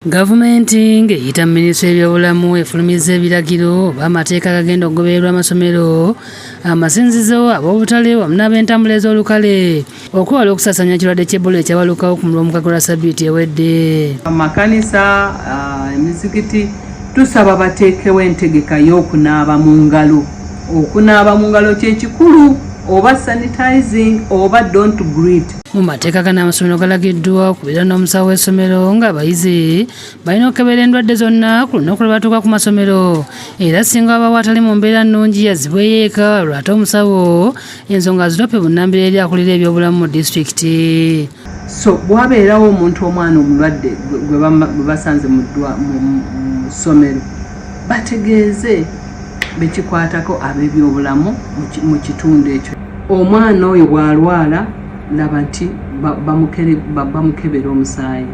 Gavumenti ng'eyita minisitule y'ebyobulamu efulumiza ebiragiro oba amateeka agagenda okugobererwa amasomero, amasinzizo, ab'obutale wamu n'ab'entambula ez'olukale okwewala okusaasaanya ekirwadde ky'Ebola ekyabalukawo ku mulongo gwa Ssabbiiti ewedde. Amakanisa, emizikiti tusaba bateekewo entegeka y'okunaaba mu ngalo. Okunaaba mu ngalo kye kikulu, oba sanitizing oba don't greet. Mu mateeka gano amasomero galagiddwa okubeera n'omusawo w'essomero ng'abayizi balina okukebera endwadde zonna ku lunaku lwe batuuka ku masomero, era singa waba watali mu mbeera nnungi yazibweyo eka lwate omusawo ensonga azitope bunnambiro eri akulira ebyobulamu mu disitulikiti. So bwabeerawo omuntu omwana omulwadde gwe basanze mu ssomero bategeeze bekikwatako ab'ebyobulamu mu kitundu ekyo. Omwana oyo bw'alwala laba nti bamukebera omusaayi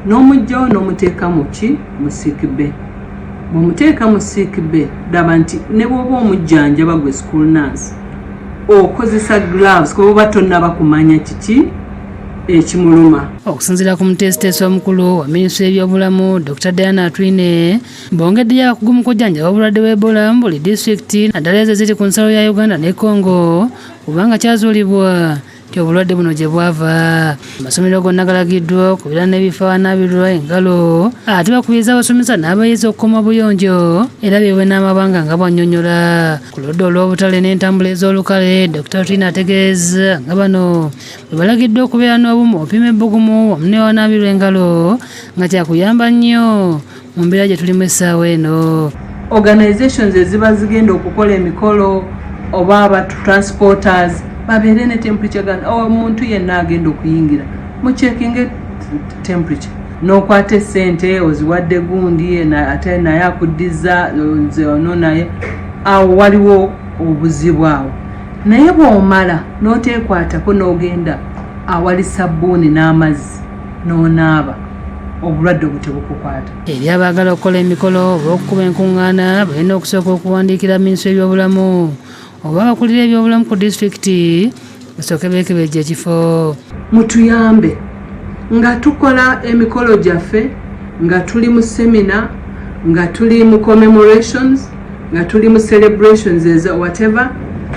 n'omugjawo n'omuteeka mu siikibbe. Bw'omuteeka mu siikibbe laba nti ne bw'oba omujjanjaba gwe school nurse okozesa gloves kuba oba tonnaba kumanya kiki ekimuluma. Okusinziira ku muteesiteesi omukulu wa minisitule y'ebyobulamu Dr. Diana Atwine, bongeddeyo abakugu mu kujjanjaba obulwadde bw'Ebola mu buli disitulikiti naddala ezo eziri ku nsalo ya Uganda ne Congo kubanga kyazuulibwa nti obulwadde buno gye bwava. Amasomero gonna galagiddwa okubeera n'ebifo awanaabirwa engalo ate bakubiriza abasomesa n'abayizi okukoma buyonjo era beewe n'amabanga nga bwannyonnyola. Ku ludda olw'obutale n'entambula ez'olukale, Dr. Atwine ategeeza nga bano bwe balagiddwa okubeera n'obumu opima ebbugumu wamu n'ewanaabirwa engalo nga kyakuyamba nnyo mu mbeera gye tulimu essaawa eno. Organizations eziba zigenda okukola emikolo oba transporters babeere ne temperature gun. Omuntu yenna agenda okuyingira mucekinge temperature n'okwata essente oziwadde gundi ate naye akuddiza nze ono naye awo waliwo obuzibu awo. Naye bw'omala n'oteekwatako n'ogenda awali sabbuuni n'amazzi n'onaaba obulwadde obwo tebukukwata. Eri abaagala okukola emikolo oba okukuba enkuŋŋaana balina okusooka okuwandiikira minisitule y'ebyobulamu oba abakulira ebyobulamu ku disitulikiti basooke beekebejja ekifo. Mutuyambe nga tukola emikolo gyaffe, nga tuli mu semina, nga tuli mu commemorations, nga tuli mu celebrations whatever,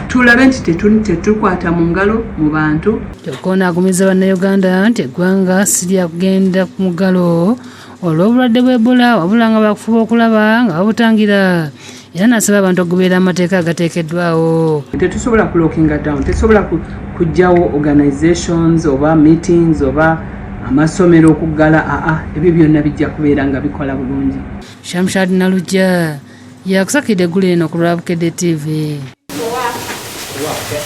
tulabe nti tetukwata mu ngalo mu bantu. Kyokka agumiza bannayuganda nti eggwanga si lya kugenda mu ngalo olw'obulwadde bw'Ebola wabula nga bakufuba okulaba nga babutangira. Era n'asaba abantu okugoberera amateeka agateekeddwawo. Tetusobola kulookinga down, tetusobola kuggyawo organizations oba meetings oba amasomero okuggala. Ebyo byonna bijja kubeera nga bikola bulungi. Shamshad Nalujja yakusakidde eggulu eno ku Lwabukedde TV.